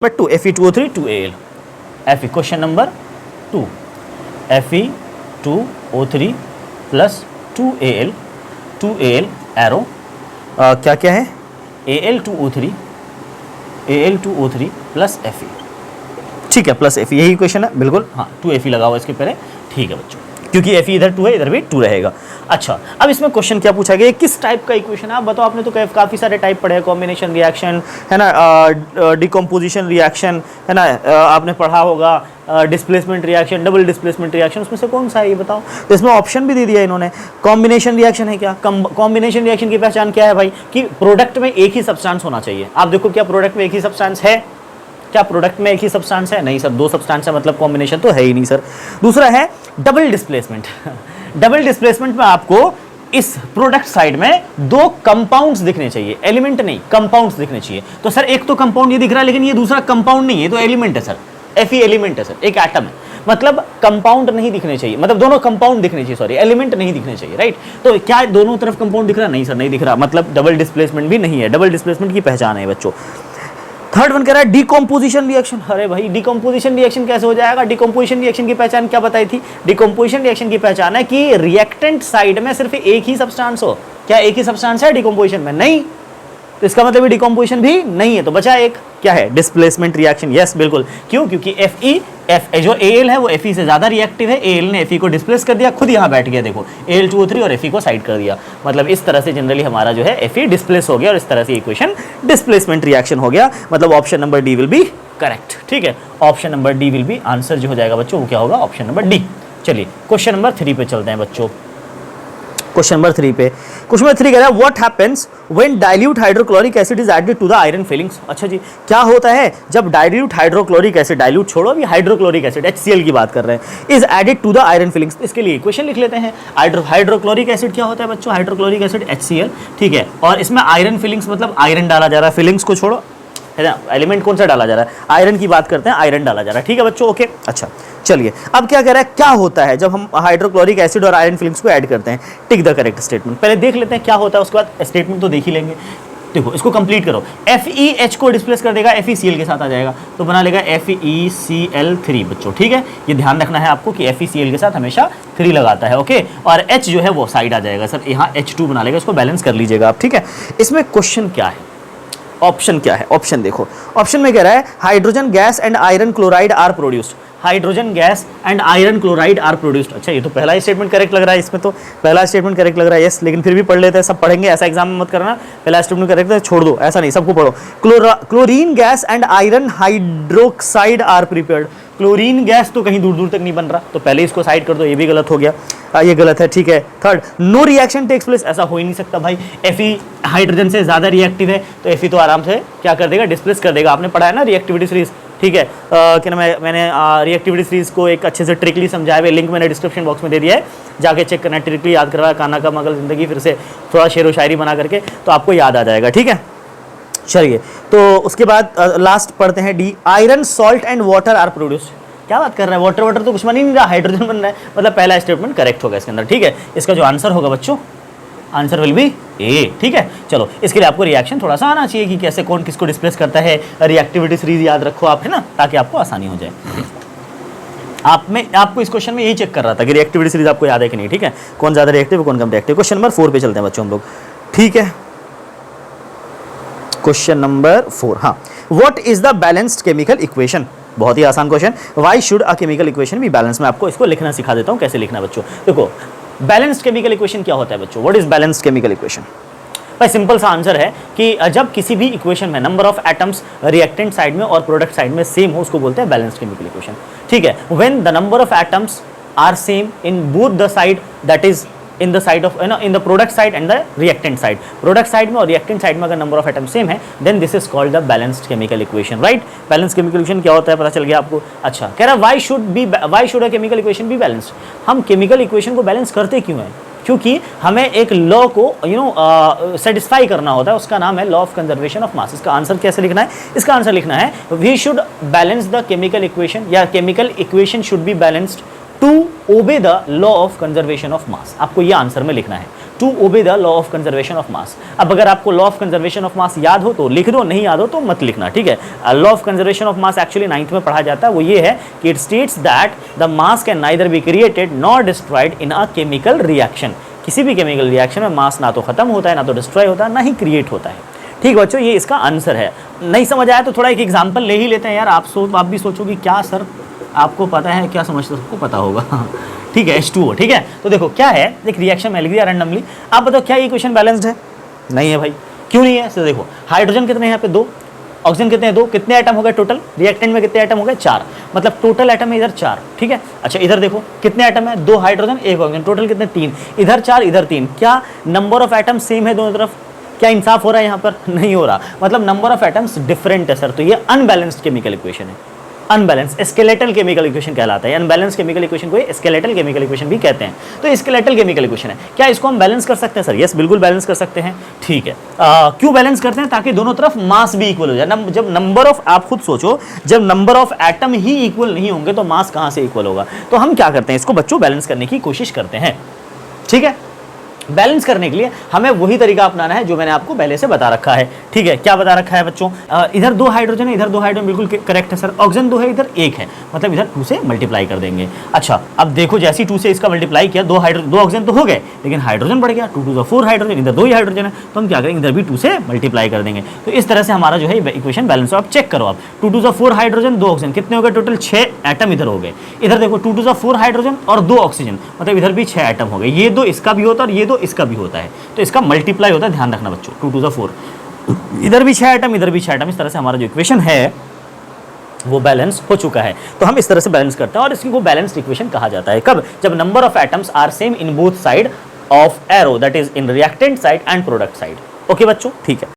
But 2 Fe2O3 2Al. Fe question number 2 Fe2O3 plus 2Al arrow क्या क्या है Al2O3 plus Fe, ठीक है, प्लस Fe, यही क्वेश्चन है बिल्कुल। हाँ 2Fe लगा हुआ इसके पहले, ठीक है बच्चों, क्योंकि Fe इधर 2 है, इधर भी 2 रहेगा। अच्छा, अब इसमें क्वेश्चन क्या पूछा गया, किस टाइप का इक्वेशन है आप बताओ। आपने तो काफ़ी सारे टाइप पढ़े हैं, कॉम्बिनेशन रिएक्शन है ना, डिकम्पोजिशन रिएक्शन है ना, आपने पढ़ा होगा displacement reaction, double displacement reaction, उसमें से कौन सा है ये बताओ। तो इसमें ऑप्शन भी दे दिया इन्होंने। कॉम्बिनेशन रिएक्शन है क्या, कॉम्बिनेशन रिएक्शन की पहचान क्या है भाई, कि प्रोडक्ट में एक ही सब्सटेंस होना चाहिए। आप देखो क्या प्रोडक्ट में एक ही सब्सटेंस है, क्या प्रोडक्ट में एक ही सब्सटेंस है, नहीं सर, दो सब्सटेंस है, मतलब कॉम्बिनेशन तो है ही नहीं सर। दूसरा है डबल डिस्प्लेसमेंट। डबल डिस्प्लेसमेंट में आपको इस प्रोडक्ट साइड में दो कंपाउंड्स दिखने चाहिए, एलिमेंट नहीं, कंपाउंड्स दिखने चाहिए। तो सर एक तो कंपाउंड ये दिख रहा है, लेकिन ये दूसरा कंपाउंड नहीं है, तो एलिमेंट है सर, Fe एलिमेंट है सर, एक एटम है, मतलब कंपाउंड नहीं दिखने चाहिए, मतलब दोनों कंपाउंड दिखने चाहिए, सॉरी एलिमेंट नहीं दिखने चाहिए, राइट। तो क्या दोनों तरफ कंपाउंड दिख रहा है, नहीं सर नहीं दिख रहा, मतलब डबल डिस्प्लेसमेंट भी नहीं है। डबल डिस्प्लेसमेंट की पहचान है बच्चों। थर्ड वन कह रहा है डिकम्पोजिशन रिएक्शन। अरे भाई डिकम्पोजिशन रिएक्शन कैसे हो जाएगा, डिकम्पोजिशन रिएक्शन की पहचान क्या बताई थी। डिकम्पोजिशन रिएक्शन की पहचान है कि रिएक्टेंट साइड में सिर्फ एक ही सब्सटेंस हो। क्या एक ही सब्सटेंस है डिकम्पोजिशन में, नहीं, तो इसका मतलब डिकम्पोजिशन भी नहीं है, तो बचा एक, क्या है, डिस्प्लेसमेंट रिएक्शन। यस बिल्कुल, क्यों, क्योंकि जो Al है वो Fe से ज्यादा रिएक्टिव है, Al ने Fe को डिस्प्लेस कर दिया, खुद यहाँ बैठ गया, देखो Al2O3 और Fe को साइड कर दिया, मतलब इस तरह से जनरली हमारा जो है Fe डिस्प्लेस हो गया, और इस तरह से इक्वेशन डिस्प्लेसमेंट रिएक्शन हो गया, मतलब option number D will be correct, ठीक है। Option number D will be answer जो हो जाएगा बच्चों, वो क्या होगा, ऑप्शन नंबर डी। चलिए क्वेश्चन नंबर 3 पे चलते हैं बच्चों। क्वेश्चन नंबर 3 पे, क्वेश्चन नंबर 3 कह रहा है what happens when dilute hydrochloric acid is added to the iron filings. अच्छा जी, क्या होता है जब डाइल्यूट हाइड्रोक्लोरिक एसिड, डाइल्यूट छोड़ो, अभी हाइड्रोक्लोरिक एसिड HCl की बात कर रहे हैं, is added to the iron filings. इसके लिए इक्वेशन लिख लेते हैं। हाइड्रोक्लोरिक एसिड क्या होता है बच्चों, हाइड्रोक्लोरिक एसिड HCl, ठीक है, और इसमें आयरन फिलिंग्स मतलब आयरन डाला जा रहा है, फिलिंग्स को छोड़ो, है ना, एलिमेंट कौन सा डाला जा रहा है, आयरन की बात करते हैं, आयरन डाला जा रहा है, ठीक है बच्चों, ओके। अच्छा चलिए, अब क्या कह रहा है, क्या होता है जब हम हाइड्रोक्लोरिक एसिड और आयरन फिलिंग्स को ऐड करते हैं। टिक द करेक्ट स्टेटमेंट, पहले देख लेते हैं क्या होता है, उसके बाद स्टेटमेंट तो देख ही लेंगे। देखो इसको कंप्लीट करो, FeH को डिस्प्लेस कर देगा, FeCl के साथ आ जाएगा, तो बना लेगा FeCl3 बच्चों, ठीक है। ये ध्यान रखना है आपको कि FeCl के साथ हमेशा 3 लगाता है, ओके, और H जो है वो साइड आ जाएगा सर, यहाँ H2 बना लेगा, इसको बैलेंस कर लीजिएगा आप, ठीक है। इसमें क्वेश्चन क्या है, ऑप्शन क्या है, ऑप्शन देखो, ऑप्शन में कह रहा है hydrogen gas and iron chloride are produced. Hydrogen gas and iron chloride are produced. अच्छा ये तो पहला ही स्टेटमेंट करेक्ट लग रहा है, इसमें तो पहला स्टेटमेंट करेक्ट लग रहा है, यस, लेकिन फिर भी पढ़ लेते हैं, सब पढ़ेंगे, ऐसा एग्जाम में मत करना, पहला स्टेटमेंट करेक्ट है छोड़ दो, ऐसा नहीं, सबको पढ़ो। Chlorine gas and iron hydroxide are prepared. Chlorine gas तो कहीं दूर दूर तक नहीं बन रहा, तो पहले इसको साइड कर दो, ये भी गलत हो गया, ये गलत है, ठीक है। Third, no reaction takes place, ऐसा हो ही नहीं सकता भाई, Fe हाइड्रोजन से ज्यादा रिएक्टिव है, तो Fe तो आराम से क्या कर देगा, डिस्प्लेस कर देगा। आपने पढ़ा है ना रिएक्टिविटी सीरीज, ठीक है, क्या मैंने रिएक्टिविटी सीरीज को एक अच्छे से ट्रिकली समझाया हुआ, लिंक मैंने डिस्क्रिप्शन बॉक्स में दे दिया है, जाके चेक करना, ट्रिकली याद करवाया, काना का मगल जिंदगी, फिर से थोड़ा शेर व शायरी बना करके, तो आपको याद आ जाएगा, ठीक है। चलिए, तो उसके बाद लास्ट पढ़ते हैं D, iron salt and water are produced. क्या बात कर रहा है, वाटर तो कुछ बन ही नहीं रहा, हाइड्रोजन बन रहा है, मतलब पहला स्टेटमेंट करेक्ट होगा इसके अंदर, ठीक है। इसका जो आंसर होगा बच्चों, आंसर विल बी ए, ठीक है। चलो इसके लिए आपको रिएक्शन थोड़ा सा आना चाहिए कि कैसे कौन किसको डिस्प्लेस करता है, रिएक्टिविटी सीरीज याद रखो आप, है ना, ताकि आपको आसानी हो जाए। आपको इस क्वेश्चन में यही चेक कर रहा था कि रिएक्टिविटी सीरीज आपको याद है कि नहीं, ठीक है, कौन ज्यादा रिएक्टिव कौन कम रिएक्टिव। क्वेश्चन नंबर 4 पे चलते हैं बच्चों हम लोग, ठीक है। क्वेश्चन नंबर 4, हाँ, what is the balanced chemical equation. बहुत ही आसान question, why should a chemical equation be balance. मैं आपको इसको लिखना सिखा देता हूं, कैसे लिखना है बच्चों। देखो बैलेंस्ड केमिकल इक्वेशन क्या होता है बच्चों, what is balanced chemical equation. भाई सिंपल सा आंसर है कि जब किसी भी इक्वेशन में number of atoms reactant side में और प्रोडक्ट साइड में सेम हो, उसको बोलते हैं बैलेंस्ड केमिकल इक्वेशन, ठीक है। When the number of atoms are same in both the side, that is in the side of in the product side and the reactant side, product side में और reactant side में अगर number of atom same है, then this is called the balanced chemical equation, right. Balanced chemical equation क्या होता है पता चल गया आपको। अच्छा कह रहा है why should a chemical equation be balanced. हम केमिकल इक्वेशन को बैलेंस करते क्यों हैं, क्योंकि हमें एक लॉ को सेटिस्फाई करना होता है, उसका नाम है law of conservation of mass. इसका आंसर कैसे लिखना है, इसका आंसर लिखना है we should balance the chemical equation, या chemical equation should be balanced to obey the law of conservation of mass. आपको ये आंसर में लिखना है, to obey the law of conservation of mass. अब अगर आपको law of conservation of mass याद हो तो लिख दो, नहीं याद हो तो मत लिखना, ठीक है। Law of conservation of mass actually 9th में पढ़ा जाता है, वो ये है कि it states that the mass can neither be created nor destroyed in a chemical reaction. किसी भी केमिकल रिएक्शन में मास ना तो खत्म होता है, ना तो डिस्ट्रॉय होता है, ना ही क्रिएट होता है। ठीक है बच्चों, ये इसका आंसर है। नहीं समझ आया तो थोड़ा एक एग्जांपल ले ही लेते हैं यार। आप भी सोचोगे क्या सर आपको पता है क्या, समझते सबको पता होगा ठीक है, H2O, ठीक है। तो देखो क्या है, एक रिएक्शन में लिख दिया रैंडमली। आप बताओ क्या ये इक्वेशन बैलेंस्ड है? नहीं है भाई। क्यों नहीं है? तो देखो हाइड्रोजन कितने हैं यहाँ पे 2, ऑक्सीजन कितने हैं 2, कितने एटम हो गए टोटल? रिएक्टेंट में कितने एटम हो गए? 4, मतलब टोटल एटम है इधर 4, ठीक है। अच्छा इधर देखो कितने एटम है? 2 हाइड्रोजन 1 ऑक्सीजन, टोटल कितने? 3, इधर 4 इधर 3। क्या नंबर ऑफ एटम सेम है दोनों तरफ? क्या इंसाफ हो रहा है यहाँ पर? नहीं हो रहा, मतलब नंबर ऑफ एटम्स डिफरेंट है सर। तो ये अनबैलेंस्ड केमिकल इक्वेशन है, अनबैलेंस स्केलेटल केमिकल इक्वेशन कहलाता है। अनबैलेंस केमिकल इक्वेशन को स्केलेटल केमिकल इक्वेशन भी कहते हैं। तो स्केलेटल केमिकल इक्वेशन है। क्या इसको हम बैलेंस कर सकते हैं सर? यस बिल्कुल बैलेंस कर सकते हैं, ठीक है। क्यों बैलेंस करते हैं? ताकि दोनों तरफ मास भी इक्वल हो जाए। जब नंबर ऑफ, आप खुद सोचो, जब number of atom he equal नहीं होंगे तो मास कहां से इक्वल होगा? तो हम क्या करते हैं, इसको बच्चों बैलेंस करने की कोशिश करते हैं, ठीक है। बैलेंस करने के लिए हमें वही तरीका अपनाना है जो मैंने आपको पहले से बता रखा है, ठीक है। क्या बता रखा है बच्चों? इधर 2 हाइड्रोजन है, इधर 2 हाइड्रोजन, बिल्कुल करेक्ट है सर। ऑक्सीजन 2 है, इधर 1 है, मतलब इधर 2 से मल्टीप्लाई कर देंगे। अच्छा अब देखो जैसे 2 से इसका मल्टीप्लाई किया, 2 ऑक्सीजन तो हो गए, लेकिन हाइड्रोजन बढ़ गया, 2 2 4 हाइड्रोजन, इधर 2 ही हाइड्रोजन है, तो हम क्या करेंगे, इधर भी 2 से मल्टीप्लाई कर देंगे। तो इस तरह से हमारा जो है इक्वेशन बैलेंस हो। आप चेक करो, आप 2 2 4 हाइड्रोजन 2 ऑक्सीजन, कितने हो गए टोटल? 6 एटम इधर हो गए। इधर देखो 2 2 4 हाइड्रोजन और 2 ऑक्सीजन, मतलब इधर भी 6 एटम हो गए। ये 2 इसका भी होता है और ये 2 इसका भी होता है, तो इसका मल्टीप्लाई होता है, ध्यान रखना बच्चों। 2 2 4, इधर भी 6 एटम, इधर भी 6 एटम। इस तरह से हमारा जो इक्वेशन है वो बैलेंस हो चुका है। तो हम इस तरह से बैलेंस करते हैं और इसको बैलेंस्ड इक्वेशन कहा जाता है। कब? जब number of atoms are same in both side of arrow, that is in reactant side and product side. Okay बच्चों, ठीक है।